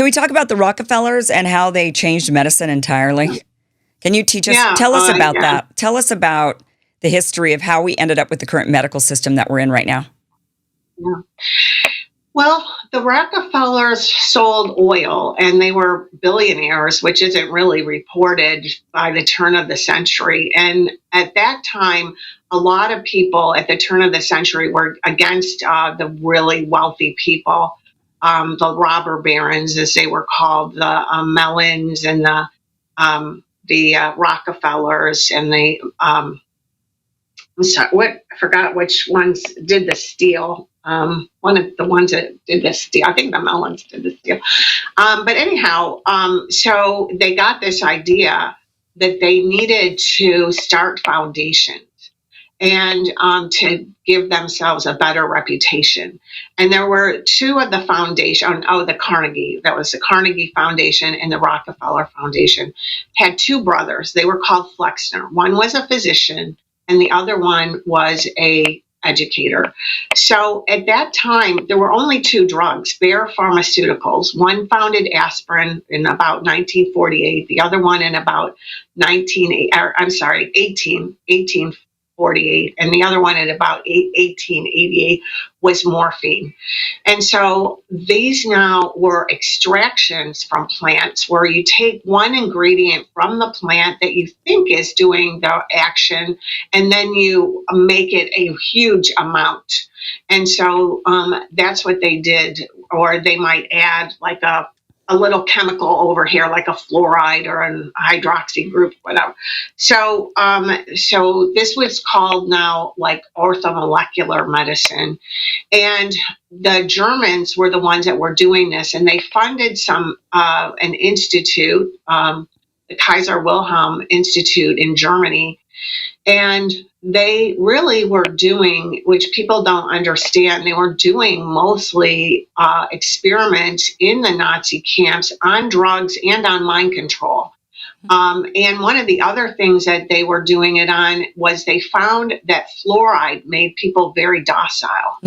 Can we talk about the Rockefellers and how they changed medicine entirely? Can you teach us, tell us about that. Tell us about the history of how we ended up with the current medical system that we're in right now. Yeah. Well, the Rockefellers sold oil and they were billionaires, which isn't really reported by the turn of the century. And at that time, a lot of people at the turn of the century were against the really wealthy people, the robber barons, as they were called, the Mellons and the Rockefellers and the I'm sorry, I forgot which ones did the steel. One of the ones that did the steel, I think the Mellons did the steel. But anyhow, so they got this idea that they needed to start foundations and to give themselves a better reputation. And there were two of the foundation, the Carnegie, that was the Carnegie Foundation and the Rockefeller Foundation, had two brothers. They were called Flexner. One was a physician and the other one was a educator. So at that time, there were only two drugs, Bayer Pharmaceuticals. One founded aspirin in about 1948, the other one in about 1848, and the other one at about 1888 was morphine. And so these now were extractions from plants where you take one ingredient from the plant that you think is doing the action, and then you make it a huge amount. And so that's what they did. Or they might add like a little chemical over here, like a fluoride or a hydroxy group, whatever. So, so this was called now like orthomolecular medicine. And the Germans were the ones that were doing this, and they funded an institute, the Kaiser Wilhelm Institute in Germany. And they really were doing, which people don't understand, they were doing mostly experiments in the Nazi camps on drugs and on mind control. And one of the other things that they were doing it on was they found that fluoride made people very docile.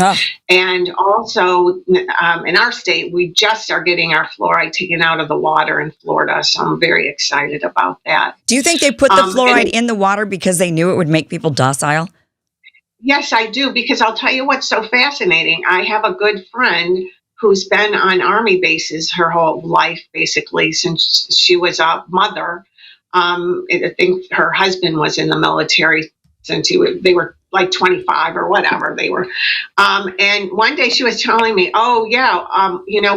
And also in our state, we just are getting our fluoride taken out of the water in Florida. So I'm very excited about that. Do you think they put the fluoride in the water because they knew it would make people docile? Yes, I do, because I'll tell you what's so fascinating. I have a good friend who's been on Army bases her whole life, basically, since she was a mother. I think her husband was in the military since they were like 25 or whatever they were. And one day she was telling me,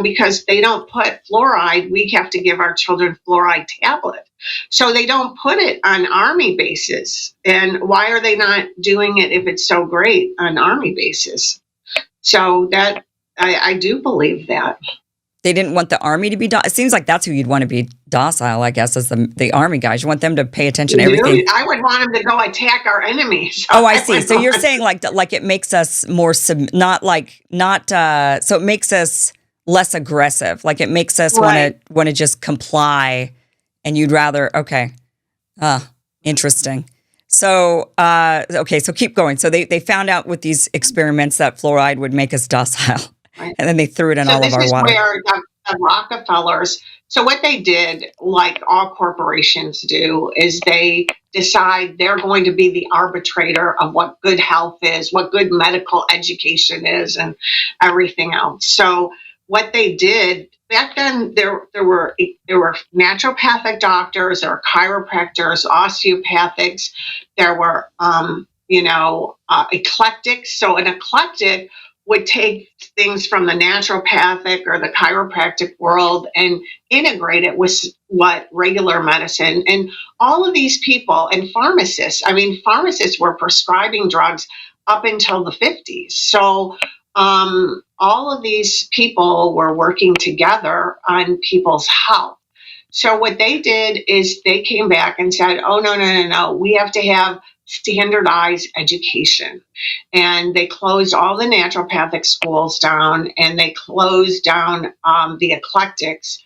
because they don't put fluoride, we have to give our children fluoride tablet. So they don't put it on Army bases. And why are they not doing it if it's so great on Army bases? So that I do believe that. They didn't want the Army to be docile. It seems like that's who you'd want to be docile, I guess, as the Army guys. You want them to pay attention to everything. I would want them to go attack our enemies. So I see. So you're saying like it makes us more, so it makes us less aggressive. Like it makes us want to just comply, and you'd rather, interesting. So, so keep going. So they found out with these experiments that fluoride would make us docile. Right. And then they threw it in all of our water. So this is where the Rockefellers, so what they did, like all corporations do, is they decide they're going to be the arbitrator of what good health is, what good medical education is, and everything else. So what they did, back then there were naturopathic doctors, there were chiropractors, osteopathics, there were, eclectics. So an eclectic would take things from the naturopathic or the chiropractic world and integrate it with what regular medicine. And all of these people, and pharmacists were prescribing drugs up until the 50s. So all of these people were working together on people's health. So what they did is they came back and said, oh, no, we have to have standardized education. And they closed all the naturopathic schools down, and they closed down the eclectics.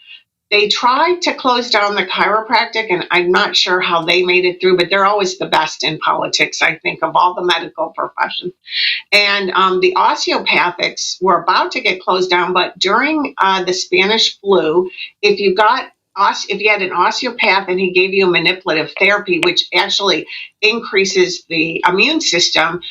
they tried to close down the chiropractic, and I'm not sure how they made it through, but they're always the best in politics, I think, of all the medical professions. And the osteopathics were about to get closed down, but during the Spanish flu, if you had an osteopath and he gave you a manipulative therapy, which actually increases the immune system,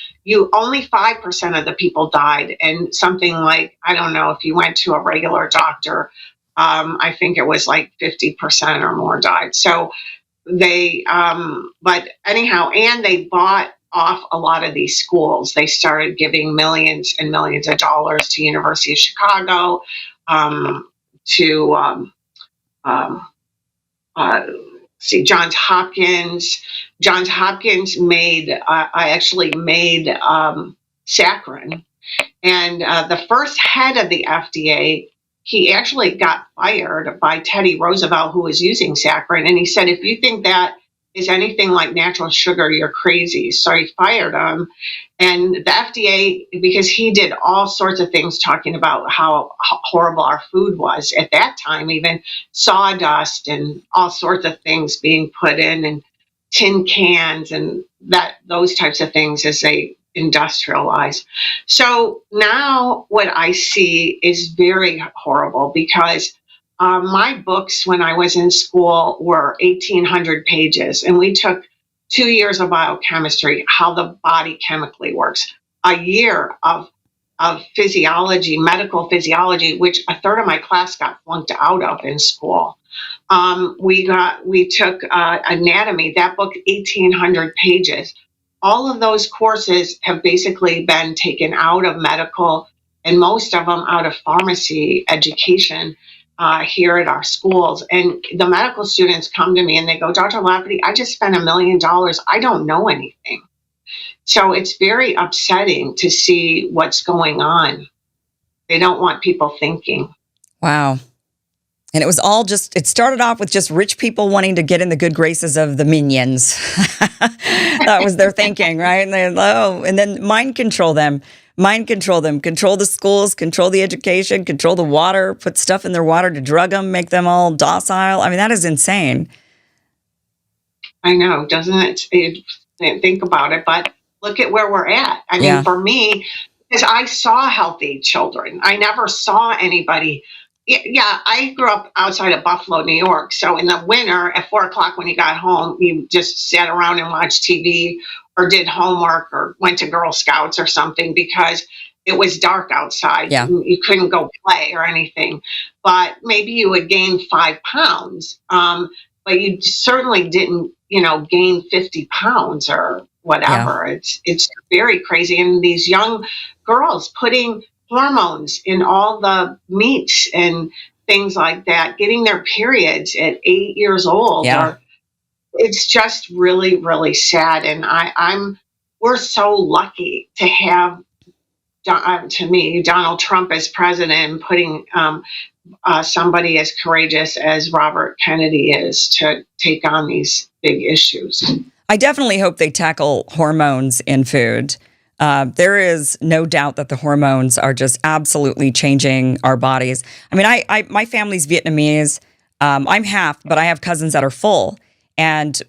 only 5% of the people died. And something like, I don't know, if you went to a regular doctor, I think it was like 50% or more died. So but anyhow, and they bought off a lot of these schools. They started giving millions and millions of dollars to University of Chicago, to Johns Hopkins. Johns Hopkins I actually made saccharin, and the first head of the FDA, he actually got fired by Teddy Roosevelt, who was using saccharin, and he said, if you think that is anything like natural sugar, you're crazy. So he fired him. And the FDA, because he did all sorts of things talking about how horrible our food was at that time, even sawdust and all sorts of things being put in and tin cans and those types of things as they industrialize. So now what I see is very horrible, because my books when I was in school were 1,800 pages, and we took 2 years of biochemistry, how the body chemically works, a year of physiology, medical physiology, which a third of my class got flunked out of in school. We took anatomy, that book, 1,800 pages. All of those courses have basically been taken out of medical, and most of them out of pharmacy education here at our schools. And the medical students come to me and they go, Dr. Lafferty, I just spent $1 million. I don't know anything. So it's very upsetting to see what's going on. They don't want people thinking. Wow. And it was all it started off with just rich people wanting to get in the good graces of the minions. That was their thinking, right? And then mind control them, control the schools, control the education, control the water, put stuff in their water to drug them, make them all docile. I mean, that is insane. I know, doesn't it? Think about it, but look at where we're at. I mean, for me, because I saw healthy children, I never saw anybody. Yeah, I grew up outside of Buffalo, New York. So in the winter at 4:00 when you got home, you just sat around and watched TV or did homework or went to Girl Scouts or something, because it was dark outside. Yeah. You couldn't go play or anything. But maybe you would gain 5 pounds. But you certainly didn't, gain 50 pounds or whatever. Yeah. It's very crazy. And these young girls putting hormones in all the meats and things like that, getting their periods at 8 years old. Yeah. It's just really, really sad. And we're so lucky to have, to me, Donald Trump as president, and putting somebody as courageous as Robert Kennedy is to take on these big issues. I definitely hope they tackle hormones in food. There is no doubt that the hormones are just absolutely changing our bodies. I mean, my family's Vietnamese. I'm half, but I have cousins that are full, and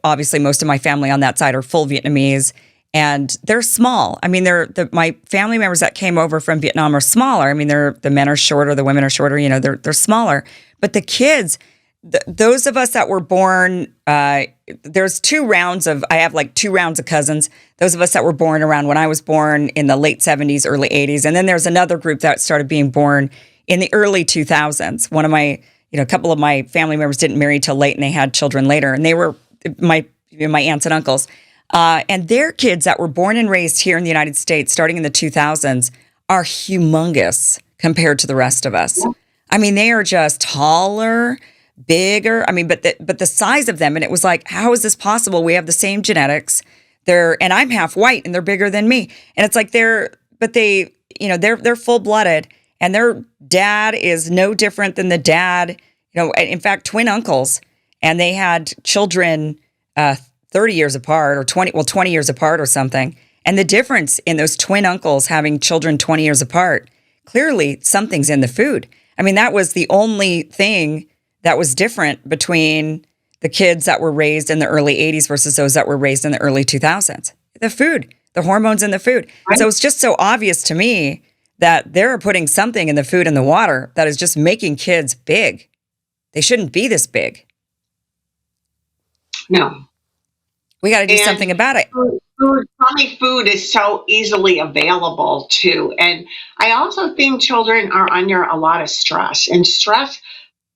obviously most of my family on that side are full Vietnamese, and they're small. I mean, my family members that came over from Vietnam are smaller. I mean, the men are shorter, the women are shorter. They're smaller, but the kids. Those of us that were born, there's 2 rounds of, I have like 2 rounds of cousins. Those of us that were born around when I was born in the late 70s, early 80s. And then there's another group that started being born in the early 2000s. One of my, a couple of my family members didn't marry till late, and they had children later. And they were my aunts and uncles. And their kids that were born and raised here in the United States, starting in the 2000s, are humongous compared to the rest of us. I mean, they are just taller, bigger. I mean, but the size of them, and it was like, how is this possible? We have the same genetics. And I'm half white, and they're bigger than me. And it's like they're full blooded, and their dad is no different than the dad. In fact, twin uncles, and they had children 30 years apart, or 20 years apart, or something. And the difference in those twin uncles having children 20 years apart, clearly something's in the food. I mean, that was the only thing that was different between the kids that were raised in the early 80s versus those that were raised in the early 2000s. The food, the hormones in the food. Right. So it's just so obvious to me that they're putting something in the food and the water that is just making kids big. They shouldn't be this big. No. We got to do something about it. Crummy food is so easily available too. And I also think children are under a lot of stress, and stress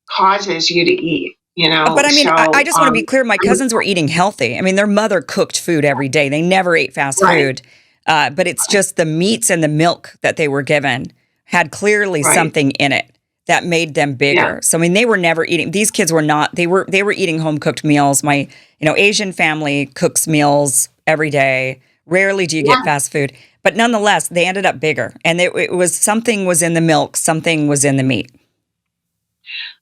causes you to eat, you know. But I mean, so, I just want to be clear. My cousins were eating healthy. I mean, their mother cooked food every day. They never ate fast food. But it's just the meats and the milk that they were given had clearly something in it that made them bigger. Yeah. So I mean, they were never eating. These kids were not. They were eating home cooked meals. My Asian family cooks meals every day. Rarely do you get fast food, but nonetheless, they ended up bigger. And it was something was in the milk, something was in the meat.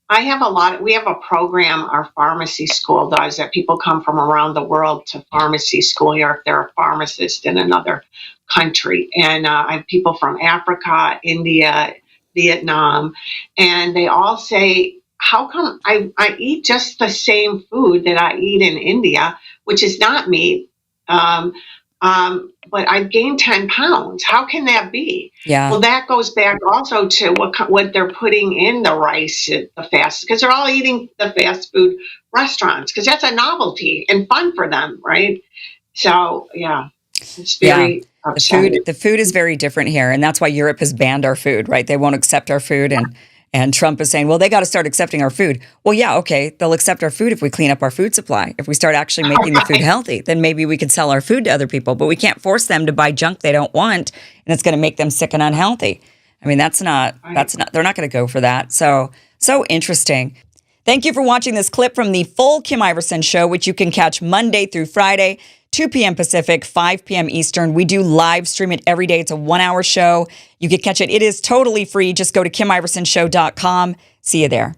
We have a program our pharmacy school does that people come from around the world to pharmacy school here if they're a pharmacist in another country. And I have people from Africa, India, Vietnam, and they all say, how come I eat just the same food that I eat in India, which is not meat, but I've gained 10 pounds. How can that be? Yeah. Well, that goes back also to what they're putting in the rice, the fast, because they're all eating the fast food restaurants, because that's a novelty and fun for them, right? So, yeah, it's very upsetting. The food is very different here, and that's why Europe has banned our food, right? They won't accept our food, and Trump is saying, well, they got to start accepting our food. Well, yeah, okay, they'll accept our food if we clean up our food supply. If we start actually making the food healthy, then maybe we could sell our food to other people. But we can't force them to buy junk they don't want, and it's going to make them sick and unhealthy. I mean, they're not going to go for that. So interesting. Thank you for watching this clip from the full Kim Iverson Show, which you can catch Monday through Friday, 2 p.m. Pacific, 5 p.m. Eastern. We do live stream it every day. It's a 1-hour show. You can catch it. It is totally free. Just go to KimIversonShow.com. See you there.